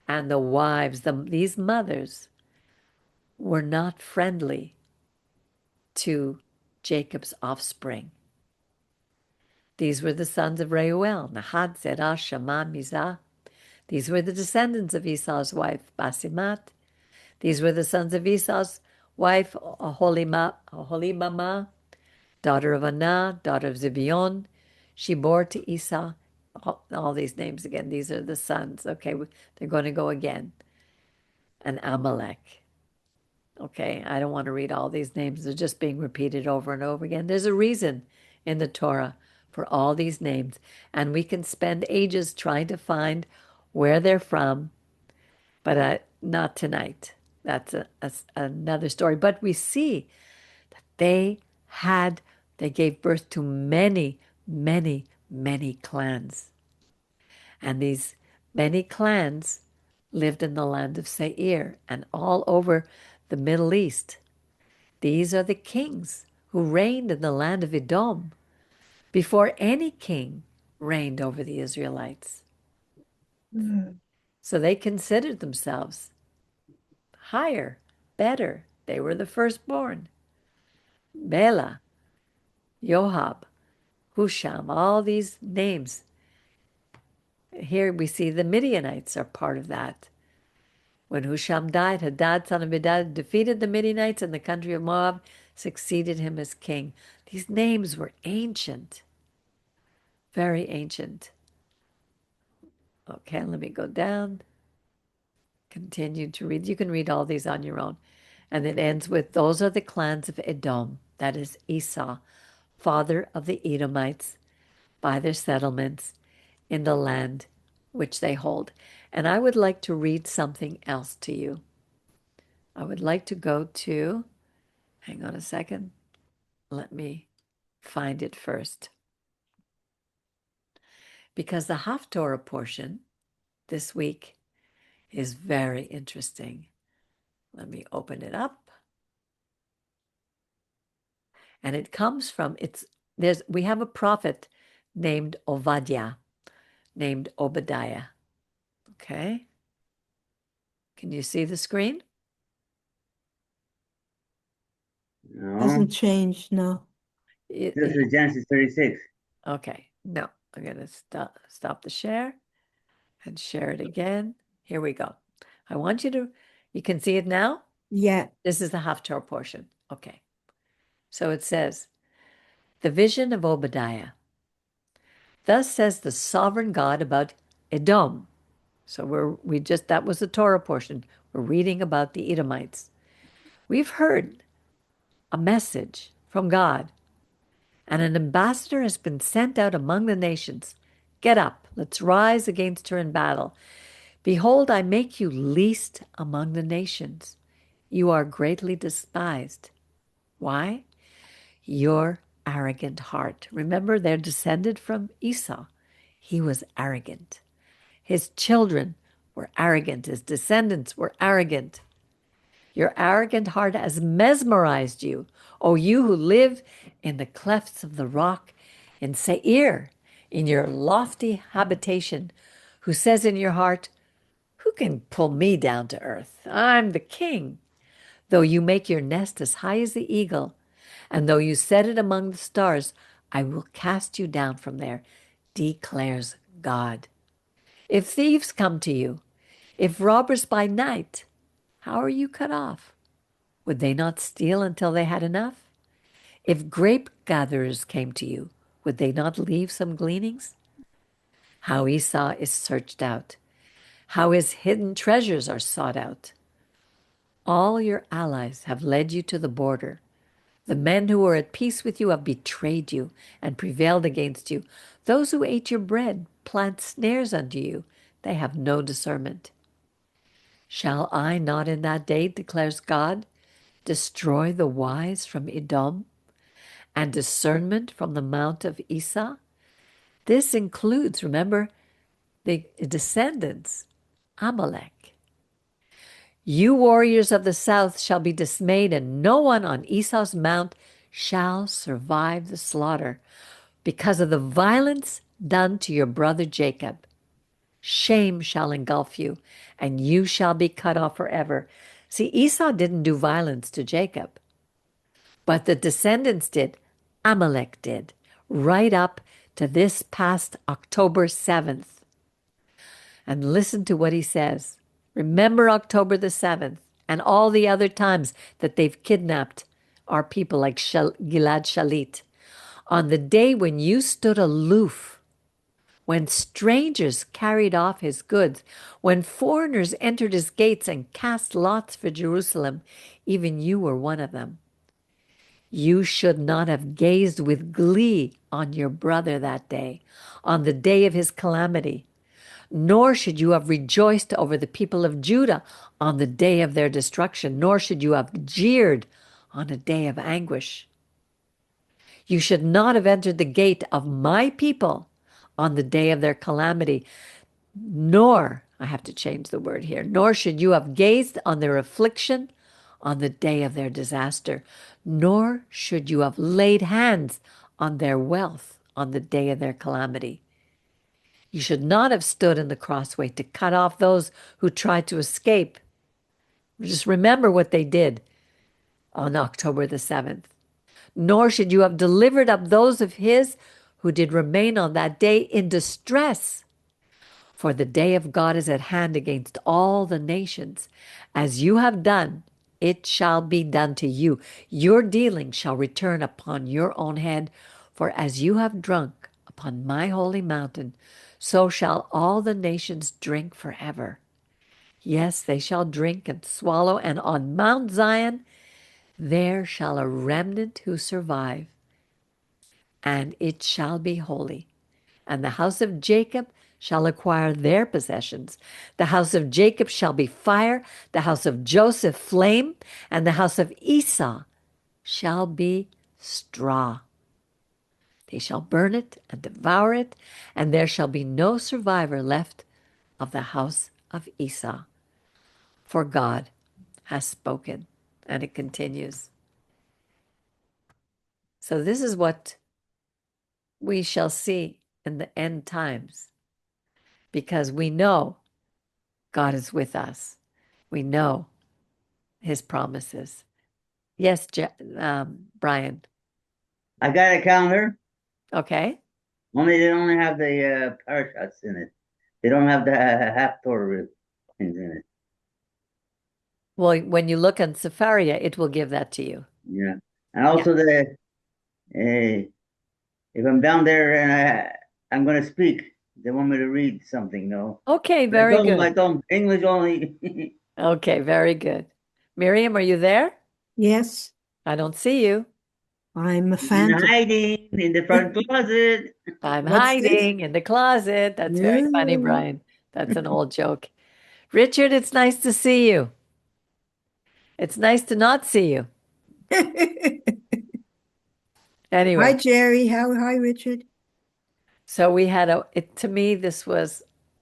And the wives, these mothers, were not friendly to Jacob's offspring. These were the sons of Reuel, Nahat, Zerah, Shammah, Mizah. These were the descendants of Esau's wife, Basimat. These were the sons of Esau's wife, Aholibamah, daughter of Anah, daughter of Zibeon. She bore to Esau. All these names again. These are the sons. Okay, they're going to go again. And Amalek. Okay, I don't want to read all these names. They're just being repeated over and over again. There's a reason in the Torah for all these names, and we can spend ages trying to find where they're from, but not tonight. That's another story. But we see that they gave birth to many, many, many clans. And these many clans lived in the land of Seir and all over the Middle East. These are the kings who reigned in the land of Edom before any king reigned over the Israelites. So they considered themselves higher, better. They were the firstborn. Bela, Yohab, Husham, all these names. Here we see the Midianites are part of that. When Husham died, Hadad, son of Bedad, defeated the Midianites in the country of Moab, succeeded him as king. These names were ancient, very ancient. Okay, let me go down. Continue to read. You can read all these on your own. And it ends with, those are the clans of Edom, that is Esau, father of the Edomites, by their settlements in the land which they hold. And I would like to read something else to you. I would like to go to, hang on a second, let me find it first. Because the Haftorah portion this week is very interesting. Let me open it up. And it comes from, we have a prophet named Ovadia, named Obadiah. Okay? Can you see the screen? No. Doesn't change, no. This is Genesis 36. Okay, no. I'm going to stop the share and share it again. Here we go. I want you can see it now? Yeah. This is the Haftorah portion. Okay. So it says, the vision of Obadiah. Thus says the sovereign God about Edom. So that was the Torah portion. We're reading about the Edomites. We've heard a message from God, and an ambassador has been sent out among the nations. Get up, let's rise against her in battle. Behold, I make you least among the nations. You are greatly despised. Why? Your arrogant heart. Remember, they're descended from Esau. He was arrogant. His children were arrogant. His descendants were arrogant. Your arrogant heart has mesmerized you, O you who live in the clefts of the rock, in Seir, in your lofty habitation, who says in your heart, who can pull me down to earth? I'm the king. Though you make your nest as high as the eagle, and though you set it among the stars, I will cast you down from there, declares God. If thieves come to you, if robbers by night, how are you cut off? Would they not steal until they had enough? If grape gatherers came to you, would they not leave some gleanings? How Esau is searched out, how his hidden treasures are sought out. All your allies have led you to the border. The men who were at peace with you have betrayed you and prevailed against you. Those who ate your bread plant snares unto you. They have no discernment. Shall I not in that day, declares God, destroy the wise from Edom and discernment from the mount of Esau? This includes, remember, the descendants, Amalek. You warriors of the south shall be dismayed, and no one on Esau's mount shall survive the slaughter because of the violence done to your brother Jacob. Shame shall engulf you, and you shall be cut off forever. See, Esau didn't do violence to Jacob, but the descendants did. Amalek did, right up to this past October 7th. And listen to what he says. Remember October the 7th and all the other times that they've kidnapped our people like Gilad Shalit. On the day when you stood aloof, when strangers carried off his goods, when foreigners entered his gates and cast lots for Jerusalem, even you were one of them. You should not have gazed with glee on your brother that day, on the day of his calamity. Nor should you have rejoiced over the people of Judah on the day of their destruction, nor should you have jeered on a day of anguish. You should not have entered the gate of my people on the day of their calamity, nor, I have to change the word here, nor should you have gazed on their affliction on the day of their disaster, nor should you have laid hands on their wealth on the day of their calamity. You should not have stood in the crossway to cut off those who tried to escape. Just remember what they did on October the 7th. Nor should you have delivered up those of his who did remain on that day in distress. For the day of God is at hand against all the nations. As you have done, it shall be done to you. Your dealing shall return upon your own head. For as you have drunk upon my holy mountain, so shall all the nations drink forever. Yes, they shall drink and swallow, and on Mount Zion there shall a remnant who survive, and it shall be holy. And the house of Jacob shall acquire their possessions. The house of Jacob shall be fire, the house of Joseph flame, and the house of Esau shall be straw. They shall burn it and devour it, and there shall be no survivor left of the house of Esau. For God has spoken. And it continues. So this is what we shall see in the end times, because we know God is with us. We know his promises. Yes, Brian. I got a calendar. Okay. Only they only have the parashots in it. They don't have the half Torah things in it. Well, when you look on Sefaria, it will give that to you. Yeah, and also the if I'm down there and I'm going to speak, they want me to read something. No. Okay, very good. I told them English only. Okay, very good. Miriam, are you there? Yes, I don't see you. I'm a I'm phantom. hiding in the front closet. I'm What's this? hiding in the closet. That's very funny, Yeah. Brian. That's an old joke. Richard, it's nice to see you. It's nice to not see you. Anyway, Hi, Jerry. Hi, Richard. so we had to me,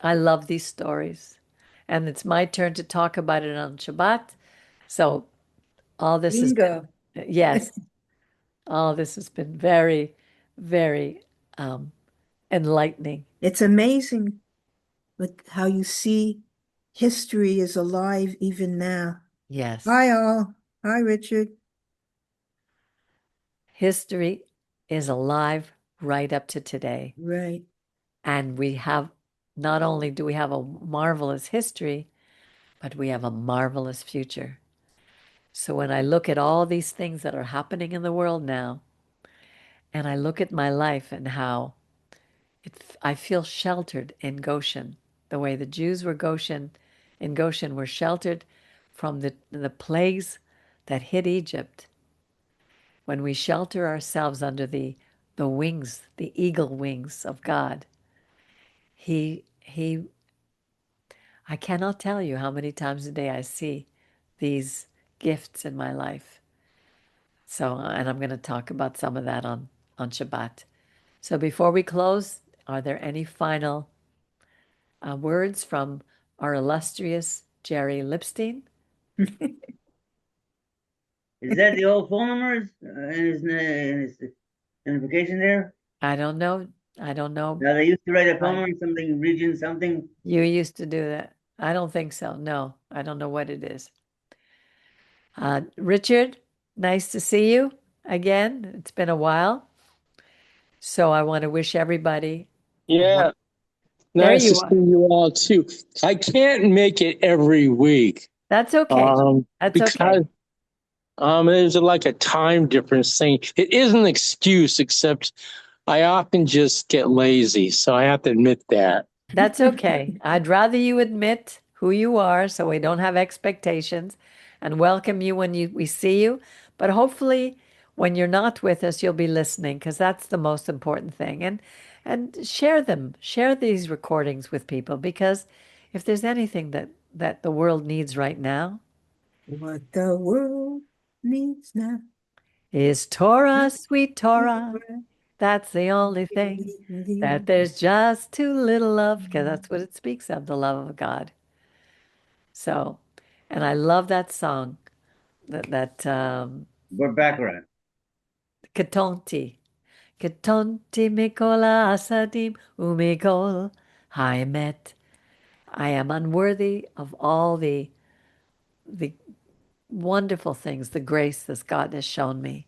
I love these stories. And it's my turn to talk about it on Shabbat. So all this has been, Bingo. yes, all this has been very, very enlightening. It's amazing how you see history is alive even now. Yes. Hi, all. Hi, Richard. History is alive right up to today. Right. And not only do we have a marvelous history, but we have a marvelous future. So when I look at all these things that are happening in the world now, and I look at my life and how I feel sheltered in Goshen, the way the Jews were in Goshen were sheltered from the plagues that hit Egypt. When we shelter ourselves under the wings, the eagle wings of God, he I cannot tell you how many times a day I see these gifts in my life. So, and I'm going to talk about some of that on Shabbat. So before we close, are there any final words from our illustrious Jerry Lipstein? Is that the old phone numbers in his identification there? I don't know. I don't know. Now they used to write a phone Right. number, something region, something. You used to do that. I don't think so. No, I don't know what it is. Richard, nice to see you again. It's been a while. So I want to wish everybody. Yeah, There nice to you see are. you all too. I can't make it every week, That's okay. That's okay. because there's like a time difference thing. It is an excuse, except I often just get lazy, so I have to admit that. That's okay. I'd rather you admit who you are so we don't have expectations and welcome you when we see you. But hopefully when you're not with us, you'll be listening because that's the most important thing. And share them. Share these recordings with people because if there's anything that the world needs right now What the world needs now. is Torah, sweet Torah. That's the only thing that there's just too little of, because that's what it speaks of, the love of God. So, and I love that song, that We're background. Katonti. Katonti mikol asadim umikol haimet. I am unworthy of all the wonderful things, the grace that God has shown me,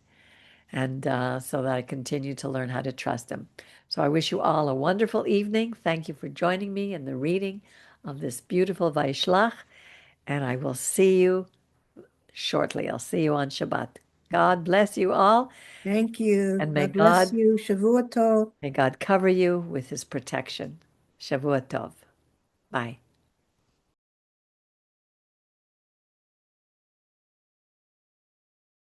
and so that I continue to learn how to trust Him. So I wish you all a wonderful evening. Thank you for joining me in the reading of this beautiful Vayishlach, and I will see you shortly. I'll see you on Shabbat. God bless you all, Thank you. and God bless you. Shavua Tov. may God cover you with His protection. Shavua Tov. Bye.